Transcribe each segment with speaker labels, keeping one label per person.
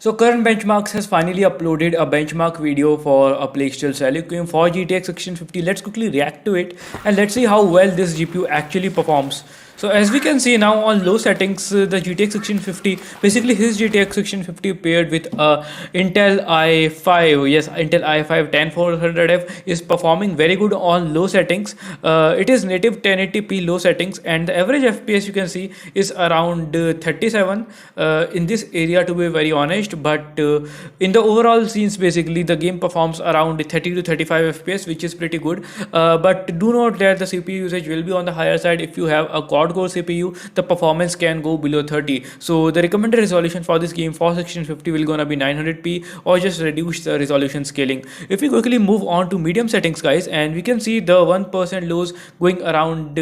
Speaker 1: So Karan Benchmarks has finally uploaded a benchmark video for a Plague Tale Requiem for GTX 1650. Let's quickly react to it and let's see how well this GPU actually performs. So as we can see now on low settings, the GTX 1650, basically his GTX 1650 paired with Intel i5, yes, Intel i5 10400F is performing very good on low settings. It is native 1080p low settings and the average FPS you can see is around 37 in this area, to be very honest. But in the overall scenes, basically the game performs around 30 to 35 FPS, which is pretty good. But do note that the CPU usage will be on the higher side. If you have a quad core CPU, the performance can go below 30. So the recommended resolution for this game for 1650 will gonna be 900p, or just reduce the resolution scaling. If we quickly move on to medium settings, guys, and we can see the 1% lows going around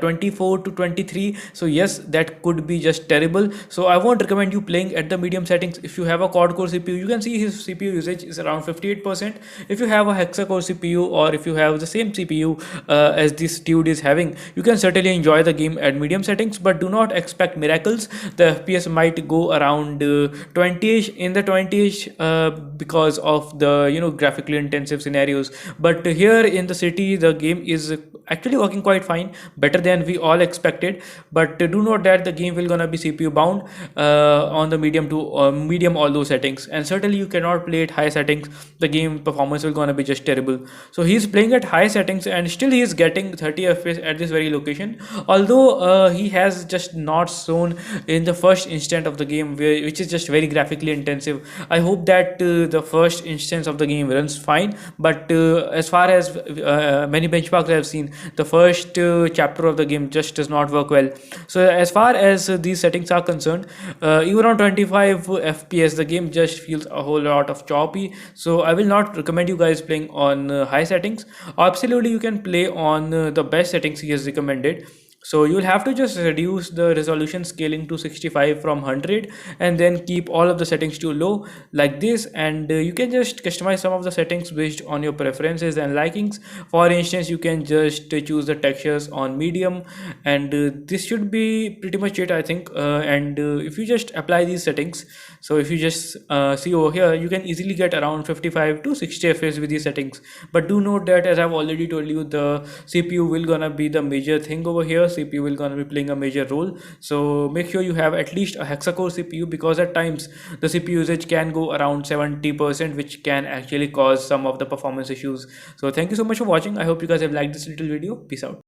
Speaker 1: 24 to 23. So yes, that could be just terrible. So I won't recommend you playing at the medium settings. If you have a quad core CPU, you can see his CPU usage is around 58%. If you have a hexa core CPU, or if you have the same CPU as this dude is having, you can certainly enjoy the game at medium settings, but do not expect miracles. The FPS might go around 20ish, in the 20ish, because of the graphically intensive scenarios. But here in the city, the game is actually working quite fine, better than we all expected. But do note that the game will gonna be CPU bound on the medium to medium all those settings, and certainly you cannot play at high settings. The game performance will gonna be just terrible. So he's playing at high settings and still he is getting 30 FPS at this very location, although he has just not shown in the first instant of the game, which is just very graphically intensive. I hope that the first instance of the game runs fine, but as far as many benchmarks I have seen, the first chapter of the game just does not work well. So as far as these settings are concerned, even on 25 FPS, the game just feels a whole lot of choppy. So I will not recommend you guys playing on high settings. Absolutely, you can play on the best settings he has recommended. So you'll have to just reduce the resolution scaling to 65 from 100, and then keep all of the settings to low like this, and you can just customize some of the settings based on your preferences and likings. For instance, you can just choose the textures on medium, and this should be pretty much it, I think. And if you just apply these settings, so if you just see over here, you can easily get around 55 to 60 fps with these settings. But do note that, as I've already told you, the CPU will gonna be the major thing over here. CPU will gonna be playing a major role, so make sure you have at least a hexa core CPU, because at times the CPU usage can go around 70%, which can actually cause some of the performance issues. So thank you so much for watching. I hope you guys have liked this little video. Peace out.